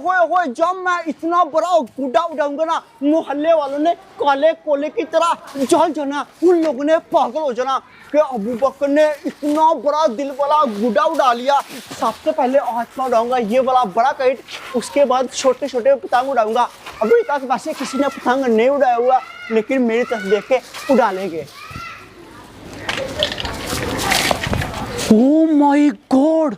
ओए जब मैं इतना बड़ा गुड्डा उड़ाऊंगा ना, मोहल्ले वालों ने काले कोले की तरह जल जाना, उन लोगों ने पागल हो जाना कि अबू बकर ने इतना बड़ा दिल वाला गुड्डा उड़ा लिया। सबसे पहले आज मैं उड़ाऊंगा ये वाला बड़ा काइट, उसके बाद छोटे छोटे पतंग उड़ाऊंगा। अभी तक वैसे किसी ने पतंग नहीं उड़ाया हुआ, लेकिन मेरी तरफ देख के उड़ा लेंगे। ओह माय गॉड,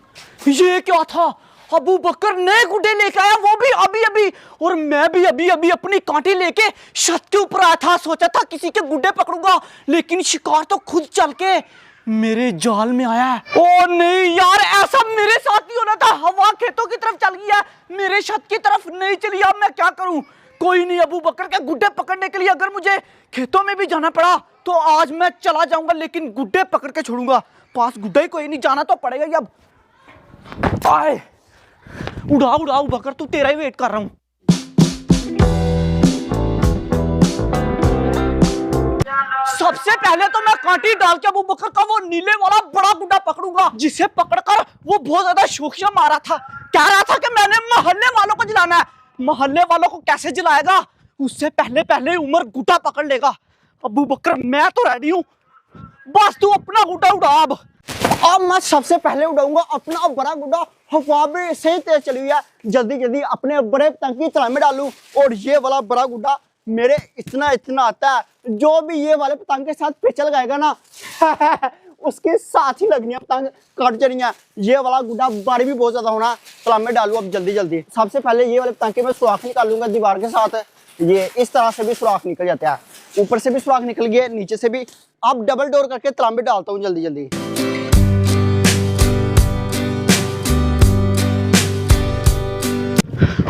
ये क्या था? अबू बकर नए गुड्डे लेके आया, वो भी अभी अभी, और मैं भी अभी अभी अपनी कांटे लेके छत के ऊपर आया था। सोचा था किसी के गुड्डे पकड़ूंगा, लेकिन शिकार तो खुद चल के मेरे जाल में आया है। ओ नहीं यार, ऐसा मेरे साथ नहीं होना था। हवा खेतों की तरफ चल गई है, मेरे छत की तरफ नहीं चली। अब मैं क्या करूं? कोई नहीं, अबू बकर के गुड्डे पकड़ने के लिए अगर मुझे खेतों में भी जाना पड़ा तो आज मैं चला जाऊंगा, लेकिन गुड्डे पकड़ के छोड़ूंगा। पास गुड्डा ही कोई नहीं, जाना तो पड़ेगा ही। अब आए, उड़ा उड़ा अबू बकर, तू तेरा ही वेट कर रहा हूं। सबसे पहले तो मैं कांटी डाल के अबू बकर का वो नीले वाला बड़ा गुड्डा पकड़ूंगा, जिसे पकड़कर वो बहुत ज्यादा शोखिया मारा था। कह रहा था कि मैंने मोहल्ले वालों को जलाना है। मोहल्ले वालों को कैसे जलाएगा? उससे पहले पहले उमर गुड्डा पकड़ लेगा। अबू बकर मैं तो रेडी हूं, बस तू अपना गुड्डा उड़ा। अब मैं सबसे पहले उड़ाऊंगा अपना बड़ा गुड्डा। हवा भी सही तेज चली हुई है, जल्दी जल्दी अपने बड़े पतंग की तला में डालूं। और ये वाला बड़ा गुड्डा मेरे इतना इतना आता है, जो भी ये वाले पतंग के साथ पिछल गाएगा ना उसके साथ ही लगनी है, पतंग कट जानी है। ये वाला गुड्डा बारी भी बहुत ज्यादा होना, तला में डालू अब जल्दी जल्दी। सबसे पहले ये वाले पतंग के मैं सुराख निकालूंगा दीवार के साथ। ये इस तरह से भी सुराख निकल जाता है, ऊपर से भी सुराख निकल गया, नीचे से भी। अब डबल डोर करके तला में डालता हूँ जल्दी जल्दी।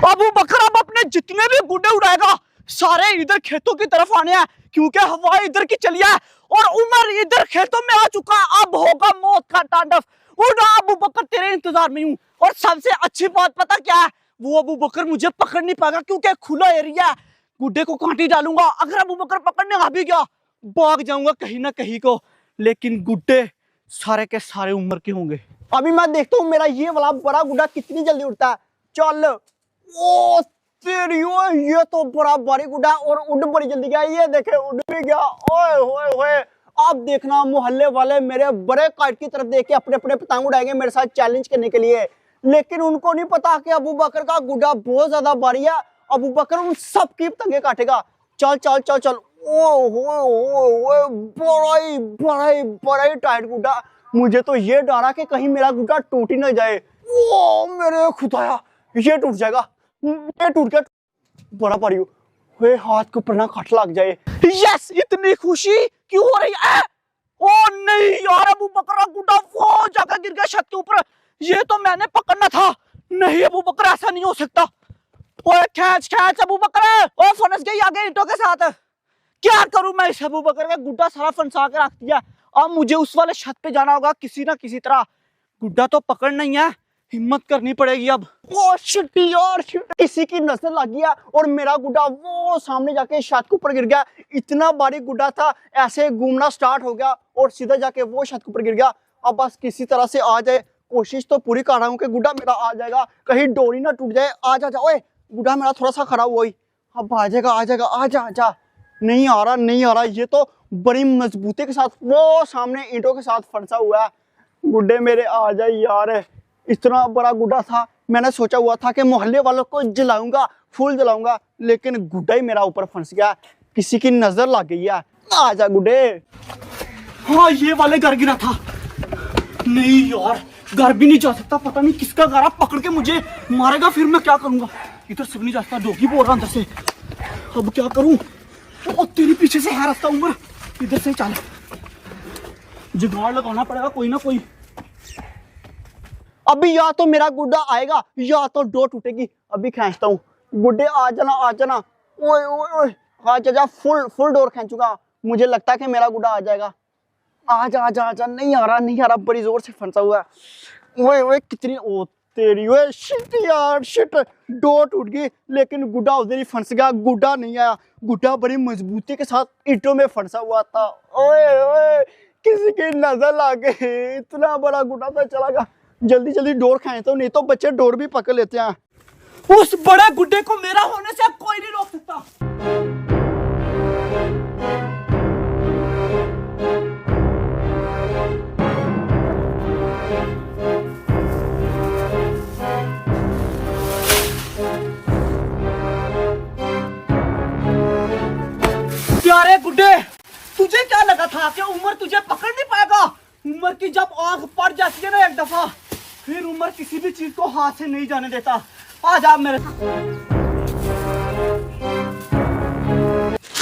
अबू बकर अब अपने जितने भी गुड्डे उड़ाएगा सारे इधर खेतों की तरफ आने हैं, क्योंकि हवा इधर की चली है और उमर इधर खेतों में आ चुका है। अब होगा मौत का तांडव। उड़ा अबू बकर, तेरे इंतजार में हूं। और सबसे अच्छी बात पता क्या है? वो अबू बकर मुझे पकड़ नहीं पाएगा, क्योंकि खुला एरिया है। गुड्डे को कांटी डालूंगा, अगर अबू बकर पकड़ने आ भी गया भाग जाऊंगा कहीं ना कहीं को, लेकिन गुड्डे सारे के सारे उमर के होंगे। अभी मैं देखता हूँ मेरा ये वाला बड़ा गुड्डा कितनी जल्दी उड़ता है। चल, ओ तेरी, ये तो बड़ा भारी गुड्डा और उड़ बड़ी जल्दी गया। ये देखे उड़ भी गया। ओए होए होए, अब देखना मोहल्ले वाले मेरे बड़े काइट की तरफ देख के अपने अपने पतंग उड़ाएंगे मेरे साथ चैलेंज करने के लिए। लेकिन उनको नहीं पता कि अबू बकर का गुड्डा बहुत ज्यादा भारी है। अबू बकर उन सब की पतंगे काटेगा। चल चल चल चल। बड़ा ही टाइट गुड्डा। मुझे तो ये डरा कि कहीं मेरा गुड्डा टूट ही ना जाए। ओ मेरे खुदाया, ये टूट जाएगा। ये टूट गया, बड़ा भारी हुए, हाथ के ऊपर ना काट लग जाए। यस, इतनी खुशी क्यों हो रही है? ओ नहीं यार, अबू बकर का गुड्डा वो जाकर गिर गया छत के ऊपर। ये तो मैंने पकड़ना था। नहीं अबू बकर, ऐसा नहीं हो सकता। ओए खींच खींच अबू बकर, ओ फंस गई आगे ईंटों के साथ। क्या करूं मैं इस अबू बकर का गुड्डा सारा फंसा के रख दिया। अब मुझे उस वाले छत पे जाना होगा किसी ना किसी तरह। गुड्डा तो पकड़ना ही है, हिम्मत करनी पड़ेगी अब। ओ शिट यार शिट, किसी की नजर लग गया और मेरा गुड्डा वो सामने जाके छत के ऊपर गिर गया। इतना भारी गुड्डा था, ऐसे घूमना स्टार्ट हो गया और सीधा जाके वो छत के ऊपर गिर गया। अब बस किसी तरह से आ जाए, कोशिश तो पूरी कर रहा हूँ कि गुड्डा मेरा आ जाएगा, कहीं डोरी ना टूट जाए। आ जा, ओए गुड्डा मेरा थोड़ा सा खड़ा हुआ ही, अब आ जाएगा आ जाएगा। आ जा आ जा। नहीं आ रहा नहीं आ रहा, ये तो बड़ी मजबूती के साथ वो सामने ईंटों के साथ फंसा हुआ है। गुड्डे मेरे आ जाए यार। इतना बड़ा गुड्डा था, मैंने सोचा हुआ था कि मोहल्ले वालों को जलाऊंगा, फूल जलाऊंगा, लेकिन गुड्डा ही मेरा ऊपर फंस गया। किसी की नजर लग गई है। आ जा गुड्डे। हाँ ये वाले घर गिरा था। नहीं यार, घर भी नहीं जा सकता, पता नहीं किसका घर पकड़ के मुझे मारेगा, फिर मैं क्या करूंगा? इधर से भी नहीं जा सकता, डोगी बोल रहा अंदर से। अब क्या करूं? ओ तेरे पीछे से है रास्ता उमर, इधर से चल। जुगाड़ लगाना पड़ेगा कोई ना कोई। अभी या तो मेरा गुड्डा आएगा या तो डोर टूटेगी। अभी खींचता हूँ। गुड्डे आ जाना आ जाना। ओए ओए ओए, आ जा, फुल डोर खींचूंगा। मुझे लगता है कि मेरा गुड्डा आ जाएगा। आ जा आ जा आ जा। नहीं आ रहा, बड़ी जोर से फंसा हुआ है। ओए ओए कितनी, ओ तेरी, ओए शिट यार शिट, डोर टूट गई लेकिन गुड्डा उधर ही फंस गया। गुड्डा नहीं आया, गुड्डा बड़ी मजबूती के साथ ईंटों में फंसा हुआ था। ओए ओए, किसी की नजर लग गई। इतना बड़ा गुड्डा था, चला गया। जल्दी जल्दी डोर खींचता हूँ, नहीं तो बच्चे डोर भी पकड़ लेते हैं। उस बड़े गुड्डे को मेरा होने से अब कोई नहीं रोक सकता। प्यारे गुड्डे, तुझे क्या लगा था कि उमर तुझे पकड़ नहीं पाएगा? उमर की जब आंख पड़ जाती है ना एक दफा, फिर उमर किसी भी चीज को हाथ से नहीं जाने देता। आ जा मेरे साथ।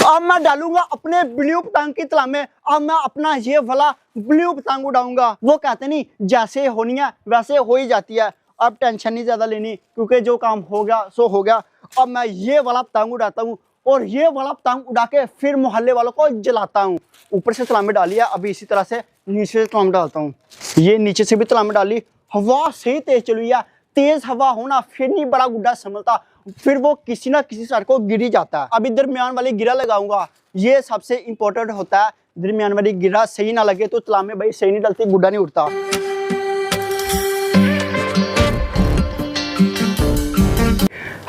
अब मैं डालूंगा अपने ब्लू पतंग की तला में। अब मैं अपना ये वाला ब्लू पतंग उड़ाऊंगा। वो कहते नहीं जैसे होनी है वैसे हो ही जाती है। अब टेंशन नहीं ज्यादा लेनी, क्योंकि जो काम हो गया सो हो गया। अब मैं ये वाला पतंग उड़ाता हूँ और ये वाला पतंग उड़ा के फिर मोहल्ले वालों को जलाता हूँ। ऊपर से तला में डाली है, अभी इसी तरह से नीचे से तला में डालता हूँ। ये नीचे से भी तला में डाली। हवा सही तेज चली है। तेज हवा होना फिर नहीं बड़ा गुड्डा संभलता, फिर वो किसी ना किसी साइड को गिर ही जाता है। अभी दरमियान वाली गिरा लगाऊंगा, ये सबसे इंपॉर्टेंट होता है। दरमियान वाली गिरा सही ना लगे तो तला में भाई सही नहीं डलती, गुड्डा नहीं उड़ता।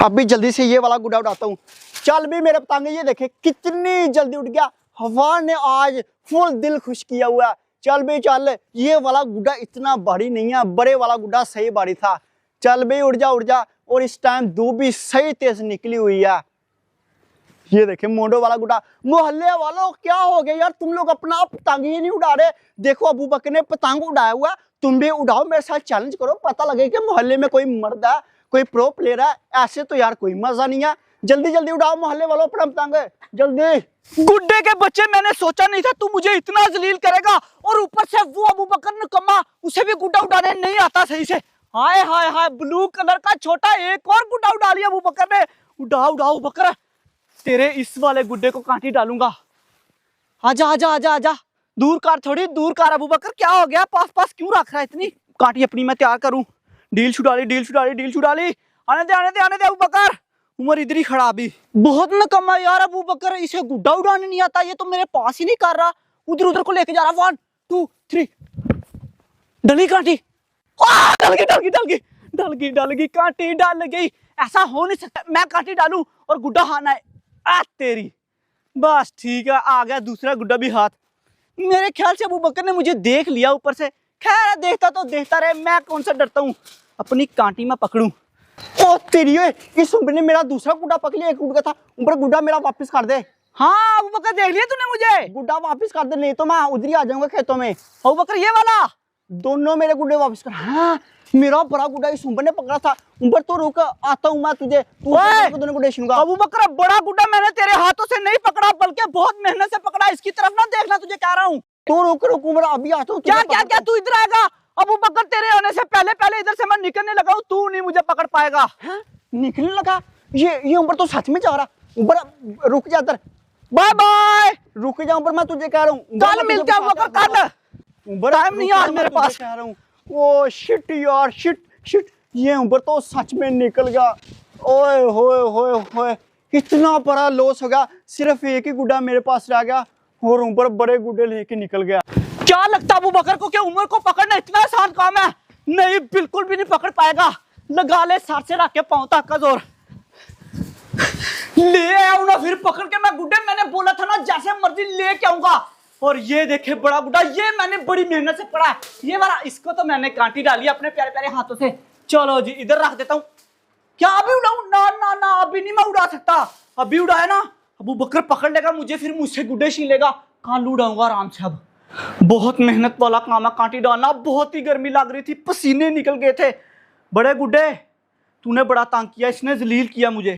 अभी जल्दी से ये वाला गुड्डा उड़ाता हूँ। चल भी मेरे पतंग, ये देखे कितनी जल्दी उड़ गया। हवा ने आज फुल दिल खुश किया हुआ है। चल भी चल, ये वाला गुड्डा इतना भारी नहीं है, बड़े वाला गुड्डा सही भारी था। चल भी उड़ जा। और इस टाइम धूप भी सही तेज निकली हुई है। ये देखे मोंडो वाला गुड्डा। मोहल्ले वालों क्या हो गया यार, तुम लोग अपना पतंग ही नहीं उड़ा रहे। देखो अबू बकर ने पतंग उड़ाया हुआ, तुम भी उड़ाओ, मेरे साथ चैलेंज करो, पता लगे कि मोहल्ले में कोई मर्द है, कोई प्रो प्लेयर है। ऐसे तो यार कोई मजा नहीं है। जल्दी जल्दी उड़ाओ मोहल्ले वालों अपना पतंग, जल्दी। गुड्डे के बच्चे, मैंने सोचा नहीं था तू मुझे इतना जलील करेगा। और ऊपर से वो अबू बकर निकम्मा, उसे भी गुड्डा उड़ाने नहीं आता सही से। हाय हाय हाय, ब्लू कलर का छोटा एक और गुड्डा उड़ा लिया अबू बकर ने। उड़ाओ अबू बकर, तेरे इस वाले गुड्डे को कांटी डालूंगा। आजा आजा आजा आजा, दूर कार, थोड़ी दूर कार। अबू बकर क्या हो गया, पास पास क्यों रख रहा है इतनी? कांटी अपनी मैं तैयार करूं। डील छुड़ा ली। आने दे अबू बकर। उमर इधर ही खड़ा अभी। बहुत नकम्मा यार अबू बकर, इसे गुड्डा उड़ाने नहीं आता। ये तो मेरे पास ही नहीं कर रहा, उधर को लेके जा रहा। 1 2 3 डली कांटी। डल गई कांटी, डल गई। ऐसा हो नहीं सकता, मैं कांटी डालूं और गुड्डा हाना है। तेरी बस ठीक है, आ गया दूसरा गुड्डा भी हाथ। मेरे ख्याल से अबू बकर ने मुझे देख लिया ऊपर से। खैर देखता तो देखता रहे, मैं कौन सा डरता हूँ। अपनी कांटी में पकड़ूं। ओ तेरी, इस उम्र ने मेरा दूसरा गुड्डा पकड़ लिया। एक उड़ गया था ऊपर, गुड्डा मेरा वापस कर दे। हाँ अबू बकर, देख लिया तूने मुझे? गुड्डा वापस कर दे, नहीं तो मैं उधर ही आ जाऊंगा खेतों में। अबू बकर ये वाला, दोनों मेरे गुड्डे वापस कर। हाँ मेरा बड़ा गुड्डा इस उम्र ने पकड़ा था। उम्र तो रुक, आता हूँ मैं तुझे, दोनों गुड्डे छूंगा। अबू बकर, बड़ा गुड्डा मैंने तेरे हाथों से नहीं पकड़ा, बल्कि बहुत मेहनत से पकड़ा। इसकी तरफ ना देखना, तुझे कह रहा हूँ। तो रुक उम्र, अभी आता हूँ। क्या तू इधर आएगा? अबू बकर, तेरे आने से पहले इधर से मैं निकलने लगा हूँ, तू नहीं मुझे पकड़ पाएगा। हाँ? निकलने लगा? ये उम्र तो सच में जा रहा। उम्र रुक जा, इधर बाय बाय। रुक जा उम्र, मैं तुझे कह रहा हूँ कल मिलते हैं अबू बकर, कल। टाइम नहीं आज मेरे पास। कह रहा हूँ। ओ शिट यार, शिट। ये उम्र तो सच में निकल गया। ओए होए, इतना बड़ा लॉस हो गया। सिर्फ एक ही गुड्डा मेरे पास रह गया और उम्र बड़े गुड्डे लेके निकल गया। क्या लगता अबू बकर को कि उमर को पकड़ना इतना आसान काम है? नहीं, बिल्कुल भी नहीं पकड़ पाएगा। लगा ले सर से रख के पांव तक का जोर। ले आओ ना फिर पकड़ के। मैं गुड्डे, मैंने बोला था ना जैसे मर्जी लेके आऊंगा। और ये देखे बड़ा गुड्डा, ये मैंने बड़ी मेहनत से पकड़ा है। ये वाला, इसको तो मैंने कांटी डाली अपने प्यारे प्यारे हाथों से। चलो जी, इधर रख देता हूँ। क्या अभी उड़ाऊं? ना, अभी नहीं मैं उड़ा सकता। अभी उड़ाया ना अबू बकर पकड़ लेगा मुझे, फिर मुझसे गुड्डे छीन लेगा। कल उड़ाऊंगा आराम से। अब बहुत मेहनत वाला काम है कांटी डालना। बहुत ही गर्मी लग रही थी, पसीने निकल गए थे। बड़े गुड्डे, तूने बड़ा तंग किया, इसने जलील किया मुझे।